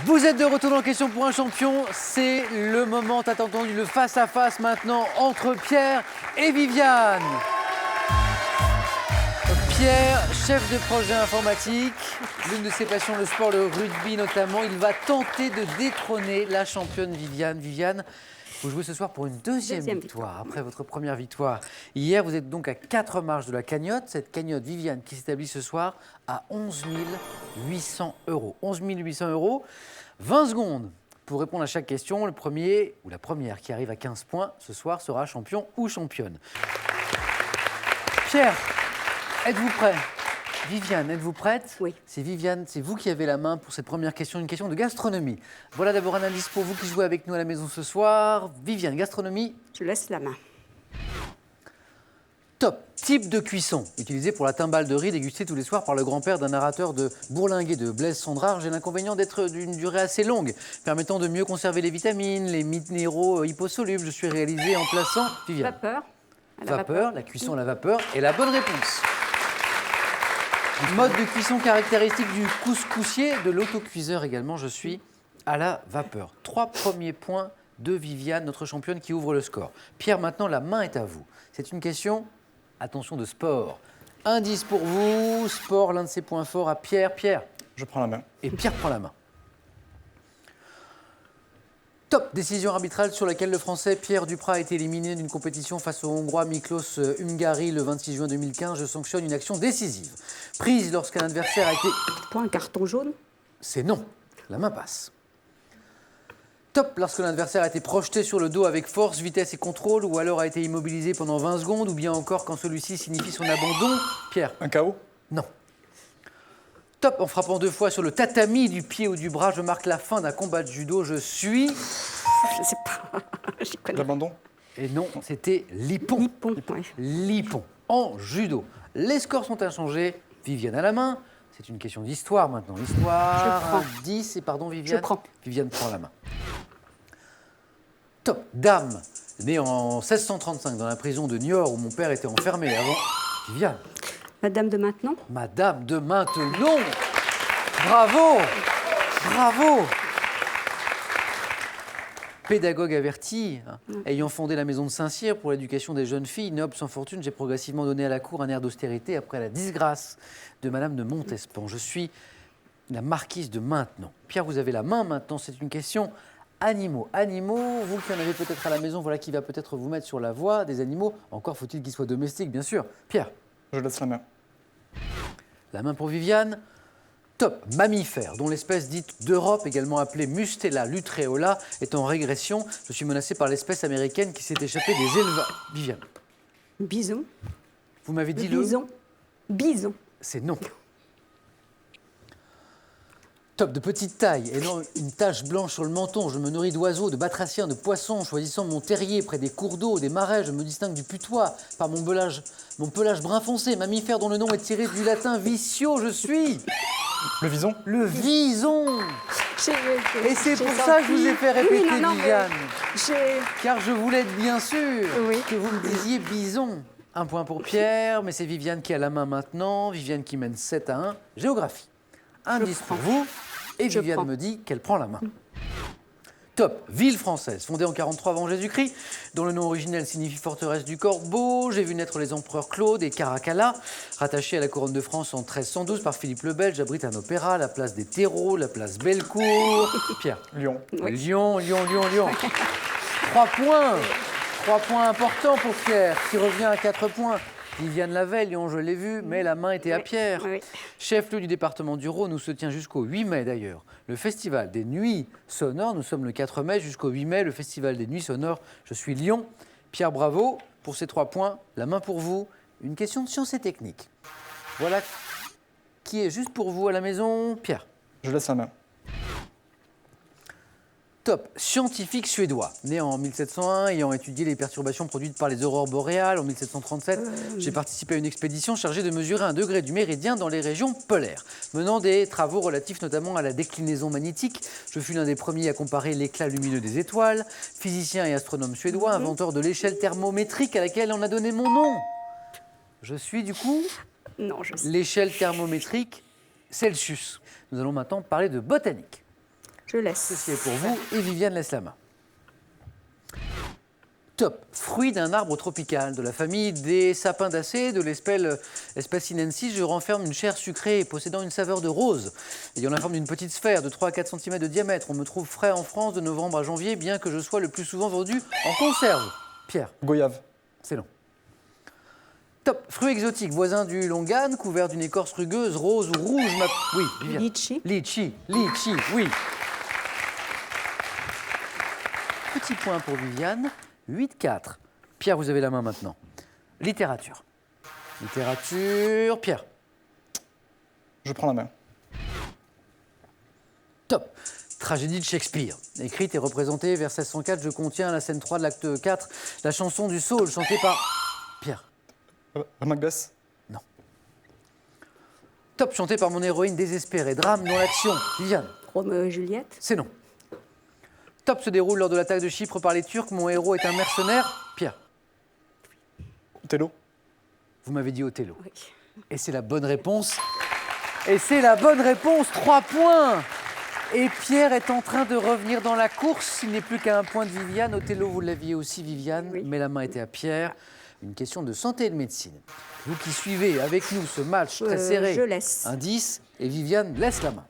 Vous êtes de retour dans Question pour un champion. C'est le moment tant attendu, le face-à-face maintenant entre Pierre et Viviane. Pierre, chef de projet informatique, l'une de ses passions, le sport, le rugby notamment. Il va tenter de détrôner la championne Viviane. Viviane, vous jouez ce soir pour une deuxième victoire après votre première victoire. Hier, vous êtes donc à 4 marches de la cagnotte. Cette cagnotte, Viviane, qui s'établit ce soir à 11 800 €. 11 800 €. 20 secondes pour répondre à chaque question. Le premier ou la première qui arrive à 15 points ce soir sera champion ou championne. Pierre, êtes-vous prêt? Viviane, êtes-vous prête? Oui. C'est Viviane, c'est vous qui avez la main pour cette première question, une question de gastronomie. Voilà d'abord un indice pour vous qui jouez avec nous à la maison ce soir. Viviane, gastronomie. Je laisse la main. Top. Type de cuisson utilisé pour la timbale de riz dégustée tous les soirs par le grand-père d'un narrateur de Bourlinguer de Blaise Cendrars. J'ai l'inconvénient d'être d'une durée assez longue, permettant de mieux conserver les vitamines, les minéraux hyposolubles. Je suis réalisé en plaçant... Viviane. Vapeur. Vapeur, la cuisson à la vapeur est la bonne réponse. Mode de cuisson caractéristique du couscoussier, de l'autocuiseur également, je suis à la vapeur. 3 premiers points de Viviane, notre championne qui ouvre le score. Pierre, maintenant la main est à vous. C'est une question, attention, de sport. Indice pour vous, sport, l'un de ses points forts à Pierre. Pierre. Je prends la main. Et Pierre prend la main. Top. Décision arbitrale sur laquelle le Français Pierre Duprat a été éliminé d'une compétition face au Hongrois Miklos Ungari le 26 juin 2015. Je sanctionne une action décisive. Prise lorsqu'un adversaire a été... Pour un carton jaune. C'est non. La main passe. Top. Lorsque l'adversaire a été projeté sur le dos avec force, vitesse et contrôle, ou alors a été immobilisé pendant 20 secondes, ou bien encore quand celui-ci signifie son abandon. Pierre. Un KO? Non. Top. En frappant 2 fois sur le tatami du pied ou du bras, je marque la fin d'un combat de judo. Je suis... Je sais pas. J'y connais. L'abandon? Et non, c'était Lipon. Lipon, oui. Lipon, en judo. Les scores sont inchangés. Viviane à la main. C'est une question d'histoire maintenant. L'histoire, Je prends. 10 et pardon Viviane. Je prends. Viviane prend la main. Top. Dame, née en 1635 dans la prison de Niort où mon père était enfermé avant. Viviane. Madame de maintenant. Madame de Maintenon. Bravo. Bravo. Pédagogue averti, ayant fondé la maison de Saint-Cyr pour l'éducation des jeunes filles, noble sans fortune, j'ai progressivement donné à la cour un air d'austérité après la disgrâce de Madame de Montespan. Je suis la marquise de Maintenon. Pierre, vous avez la main maintenant, c'est une question animaux. Animaux, vous qui en avez peut-être à la maison, voilà qui va peut-être vous mettre sur la voie des animaux. Encore faut-il qu'ils soient domestiques, bien sûr. Pierre. Je laisse la main. La main pour Viviane. Top. Mammifère, dont l'espèce dite d'Europe, également appelée Mustela lutreola, est en régression. Je suis menacé par l'espèce américaine qui s'est échappée des élevages. Viviane. Bison. Vous m'avez dit Bison. Bison. C'est non. Top. De petite taille, ayant une tache blanche sur le menton, je me nourris d'oiseaux, de batraciens, de poissons, choisissant mon terrier près des cours d'eau, des marais, je me distingue du putois par mon pelage brun foncé. Mammifère dont le nom est tiré du latin vicio, je suis... Le vison? Le vison. Et c'est j'ai pour ça que je vous ai senti- fait répéter, Oui, non, mais Viviane. j'ai- Car je voulais être bien sûr Oui. que vous me disiez bison. Un point pour Pierre, mais c'est Viviane qui a la main maintenant. Viviane qui mène 7-1. Géographie. Indice pour vous. Et Je Viviane prends. me dit qu'elle prend la main. Top. Ville française, fondée en 43 avant Jésus-Christ, dont le nom originel signifie forteresse du Corbeau. J'ai vu naître les empereurs Claude et Caracalla. Rattachée à la couronne de France en 1312 par Philippe le Belge, abrite un opéra, la place des terreaux, la place Bellecour. Pierre. Lyon. Oui. Lyon. 3 points. 3 points importants pour Pierre, qui revient à 4 points. Viviane l'avait, Lyon, je l'ai vu, mais la main était à Pierre. Oui. Chef-lieu du département du Rhône, où se tient jusqu'au 8 mai d'ailleurs le festival des Nuits Sonores. Nous sommes le 4 mai jusqu'au 8 mai, le festival des Nuits Sonores. Je suis Lyon. Pierre, bravo pour ces 3 points. La main pour vous. Une question de sciences et techniques. Voilà qui est juste pour vous à la maison. Pierre. Je laisse la main. Top. Scientifique suédois, né en 1701, ayant étudié les perturbations produites par les aurores boréales en 1737. J'ai participé à une expédition chargée de mesurer un degré du méridien dans les régions polaires, menant des travaux relatifs notamment à la déclinaison magnétique. Je fus l'un des premiers à comparer l'éclat lumineux des étoiles. Physicien et astronome suédois, inventeur de l'échelle thermométrique à laquelle on a donné mon nom. Je suis du coup Non, je sais. l'échelle thermométrique Celsius. Nous allons maintenant parler de botanique. Je laisse. Ceci est pour vous et Viviane laisse la main. Top. Fruit d'un arbre tropical de la famille des sapindacées de l'espèce sinensis, je renferme une chair sucrée possédant une saveur de rose. Ayant la forme d'une petite sphère de 3 à 4 cm de diamètre, on me trouve frais en France de novembre à janvier, bien que je sois le plus souvent vendu en conserve. Pierre. Goyave. C'est long. Top. Fruit exotique, voisin du longan, couvert d'une écorce rugueuse, rose ou rouge. Oui, Viviane. Litchi. Litchi, oui. Petit point pour Viviane, 8-4. Pierre, vous avez la main maintenant. Littérature. Littérature, Pierre. Je prends la main. Top. Tragédie de Shakespeare. Écrite et représentée vers 1604, je contiens la scène 3 de l'acte 4, la chanson du Saule, chantée par Pierre. Macbeth. Non. Top, chantée par mon héroïne désespérée. Drame dont l'action. Viviane. Roméo et Juliette. C'est non. Top se déroule lors de l'attaque de Chypre par les Turcs. Mon héros est un mercenaire. Pierre. Othello. Vous m'avez dit Othello. Oui. Et c'est la bonne réponse. 3 points. Et Pierre est en train de revenir dans la course. Il n'est plus qu'à un point de Viviane. Othello, vous l'aviez aussi, Viviane, Oui. mais la main était à Pierre. Une question de santé et de médecine. Vous qui suivez avec nous ce match très serré. Je laisse. Indice. Et Viviane laisse la main.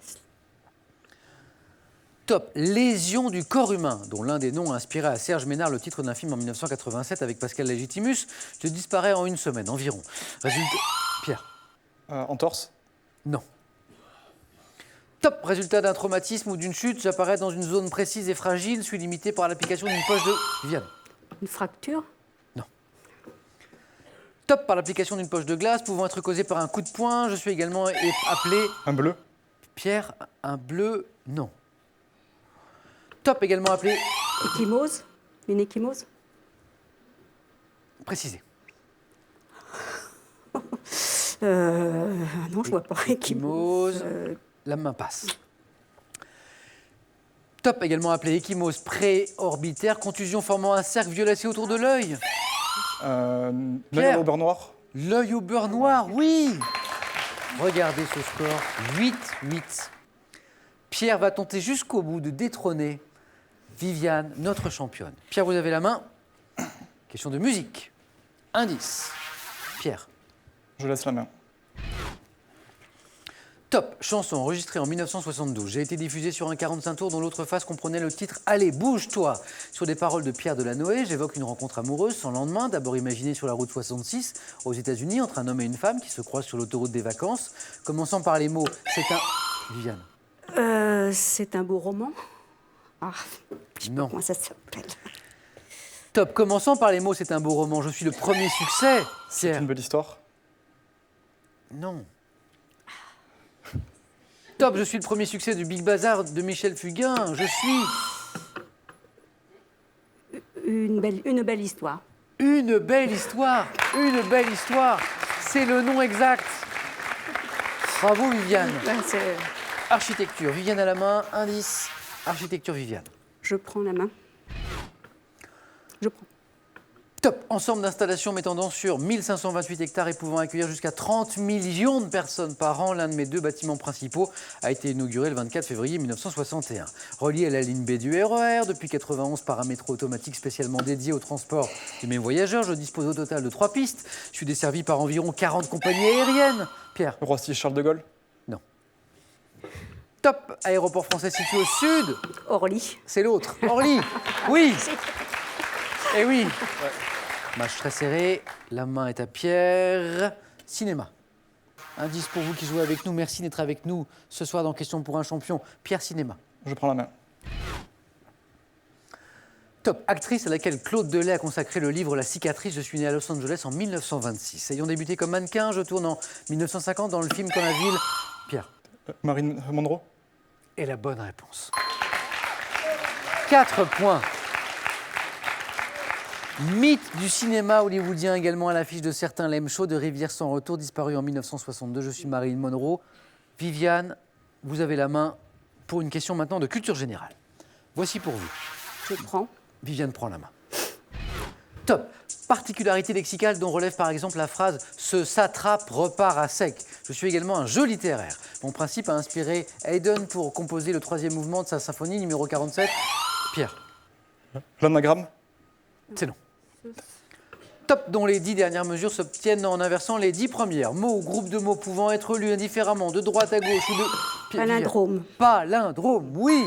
Top. Lésion du corps humain, dont l'un des noms a inspiré à Serge Ménard le titre d'un film en 1987 avec Pascal Légitimus. Je disparais en une semaine environ. Résultat. Pierre. Entorse. Non. Top. Résultat d'un traumatisme ou d'une chute, j'apparais dans une zone précise et fragile, suis limité par l'application d'une poche de... Viviane. Une fracture. Top. Par l'application d'une poche de glace, pouvant être causée par un coup de poing, je suis également appelé... Un bleu. Pierre, un bleu, non. Top. Également appelé... Échymose. Une échymose. Précisé. Non, je vois pas. Échymose. La main passe. Top, également appelé échymose préorbitaire, contusion formant un cercle violacé autour de l'œil. L'œil Pierre. au beurre noir. L'œil au beurre noir, oui. Regardez ce score, 8-8. Pierre va tenter jusqu'au bout de détrôner Viviane, notre championne. Pierre, vous avez la main. Question de musique. Indice. Pierre. Je laisse la main. Top, chanson enregistrée en 1972. J'ai été diffusée sur un 45 tours dont l'autre face comprenait le titre « Allez, bouge-toi ». Sur des paroles de Pierre Delanoë, j'évoque une rencontre amoureuse sans lendemain, d'abord imaginée sur la route 66 aux États-Unis entre un homme et une femme qui se croisent sur l'autoroute des vacances. Commençant par les mots « c'est un… » Viviane. C'est un beau roman. Ah, je sais pas Non. comment ça s'appelle. Top, commençant par les mots « c'est un beau roman ». Je suis le premier succès. C'est Pierre. une belle histoire. Non. Top, je suis le premier succès du Big Bazar de Michel Fugain. Je suis… Une belle histoire. Une belle histoire. Une belle histoire. C'est le nom exact. Bravo Viviane. Ouais, Architecture, Viviane à la main. Indice, architecture Viviane. je prends la main. Je prends. Top, ensemble d'installations m'étendant sur 1528 hectares et pouvant accueillir jusqu'à 30 millions de personnes par an. L'un de mes 2 bâtiments principaux a été inauguré le 24 février 1961. Relié à la ligne B du RER, depuis 91 par un métro automatique spécialement dédié au transport de mes voyageurs, je dispose au total de 3 pistes. Je suis desservi par environ 40 compagnies aériennes. Pierre. Roissy-Charles de Gaulle. Non. Top, aéroport français situé au sud. Orly. C'est l'autre. Orly. Oui. Eh oui. Match très serré. La main est à Pierre. Cinéma. Indice pour vous qui jouez avec nous. Merci d'être avec nous ce soir dans Question pour un champion. Pierre, cinéma. Je prends la main. Top. Actrice à laquelle Claude Delay a consacré le livre La cicatrice. Je suis né à Los Angeles en 1926. Ayant débuté comme mannequin, je tourne en 1950 dans le film Quand la ville... Pierre. Marine Monroe. Et la bonne réponse. 4 points. Mythe du cinéma hollywoodien également à l'affiche de certains Lem Show de Rivière sans retour, disparu en 1962. Je suis Marilyn Monroe. Viviane, vous avez la main pour une question maintenant de culture générale. Voici pour vous. Je prends. Viviane prend la main. Top. Particularité lexicale dont relève par exemple la phrase « ce satrape repart à sec ». Je suis également un jeu littéraire. Mon principe a inspiré Haydn pour composer le 3e mouvement de sa symphonie numéro 47. Pierre. L'anagramme. C'est non. Top, dont les 10 dernières mesures s'obtiennent en inversant les 10 premières. Mots ou groupes de mots pouvant être lus indifféremment de droite à gauche ou de... Palindrome. Palindrome, oui.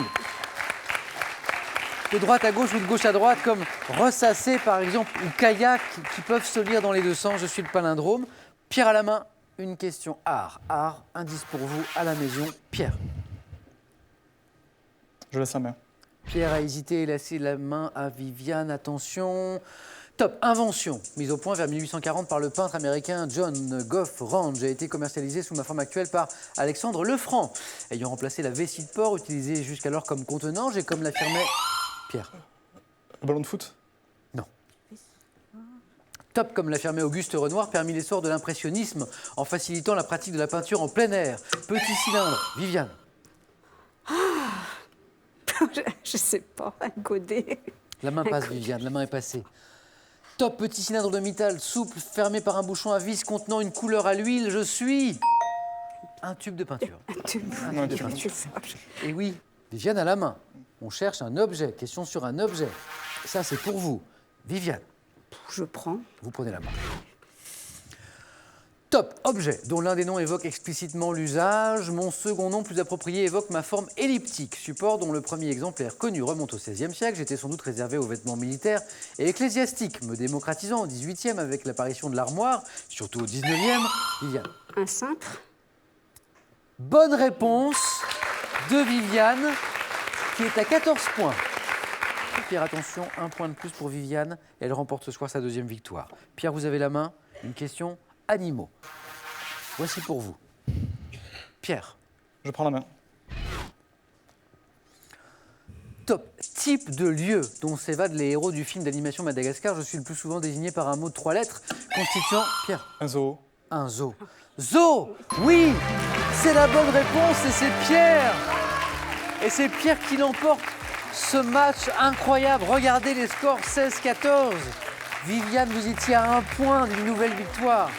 De droite à gauche ou de gauche à droite, comme ressasser par exemple, ou kayak, qui peuvent se lire dans les deux sens. Je suis le palindrome. Pierre à la main, une question art. Art, indice pour vous à la maison. Pierre. Je laisse la main. Pierre a hésité et laissé la main à Viviane. Attention. Top, invention, mise au point vers 1840 par le peintre américain John Goff Range, a été commercialisée sous ma forme actuelle par Alexandre Lefranc. Ayant remplacé la vessie de porc utilisée jusqu'alors comme contenant, j'ai comme l'affirmait Pierre. Le ballon de foot. Non. Top, comme l'affirmait Auguste Renoir, permis l'essor de l'impressionnisme en facilitant la pratique de la peinture en plein air. Petit cylindre, Viviane. Je sais pas, un godet. La main passe, Viviane, la main est passée. Top, petit cylindre de métal souple, fermé par un bouchon à vis contenant une couleur à l'huile. Je suis un tube de peinture. Un tube de peinture. Et oui, Viviane à la main. On cherche un objet. Question sur un objet. Ça, c'est pour vous. Viviane. Je prends. Vous prenez la main. Top, objet, dont l'un des noms évoque explicitement l'usage. Mon second nom, plus approprié, évoque ma forme elliptique. Support dont le premier exemplaire connu remonte au XVIe siècle. J'étais sans doute réservé aux vêtements militaires et ecclésiastiques, me démocratisant au XVIIIe avec l'apparition de l'armoire, surtout au XIXe. Viviane. Un cintre. Bonne réponse de Viviane, qui est à 14 points. Pierre, attention, un point de plus pour Viviane. Elle remporte ce soir sa 2e victoire. Pierre, vous avez la main. Une question animaux. Voici pour vous. Pierre. Je prends la main. Top. Type de lieu dont s'évadent les héros du film d'animation Madagascar. Je suis le plus souvent désigné par un mot de 3 lettres constituant... Pierre. Un zoo. Un zoo. Zoo. Oui, c'est la bonne réponse et c'est Pierre. Et c'est Pierre qui l'emporte ce match incroyable. Regardez les scores 16-14. Viviane, vous étiez à 1 point d'une nouvelle victoire.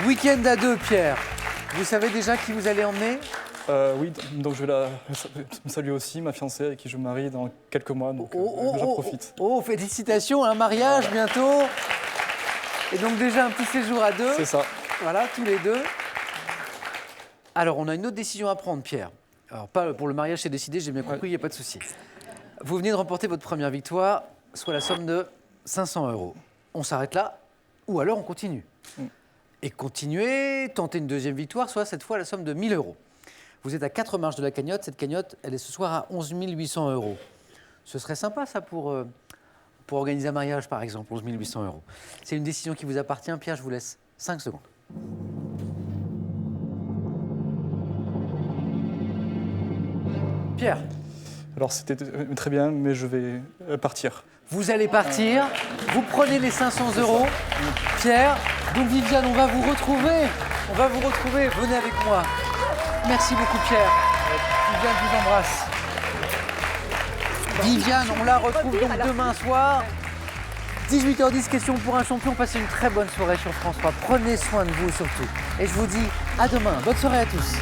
Week-end à 2, Pierre. Vous savez déjà qui vous allez emmener? Oui, donc je vais me saluer aussi, ma fiancée avec qui je me marie dans quelques mois, donc j'en profite. Félicitations, un mariage bientôt. Et donc déjà un petit séjour à 2. C'est ça. Voilà, tous les 2. Alors, on a une autre décision à prendre, Pierre. Alors, pas pour le mariage, c'est décidé, j'ai bien compris, il n'y a pas de souci. Vous venez de remporter votre première victoire, soit la somme de 500 €. On s'arrête là, ou alors on continue. Et continuer, tenter une 2e victoire, soit cette fois la somme de 1 000 €. Vous êtes à 4 marches de la cagnotte. Cette cagnotte, elle est ce soir à 11 800 €. Ce serait sympa, ça, pour organiser un mariage, par exemple, 11 800 €. C'est une décision qui vous appartient. Pierre, je vous laisse 5 secondes. Pierre. Alors, c'était très bien, mais je vais partir. Vous allez partir, vous prenez les 500 €. Pierre, donc Viviane, on va vous retrouver. Venez avec moi. Merci beaucoup, Pierre. Viviane, je vous embrasse. Viviane, on la retrouve donc demain soir. 18h10, question pour un champion. Passez une très bonne soirée sur France 3. Prenez soin de vous surtout. Et je vous dis à demain. Bonne soirée à tous.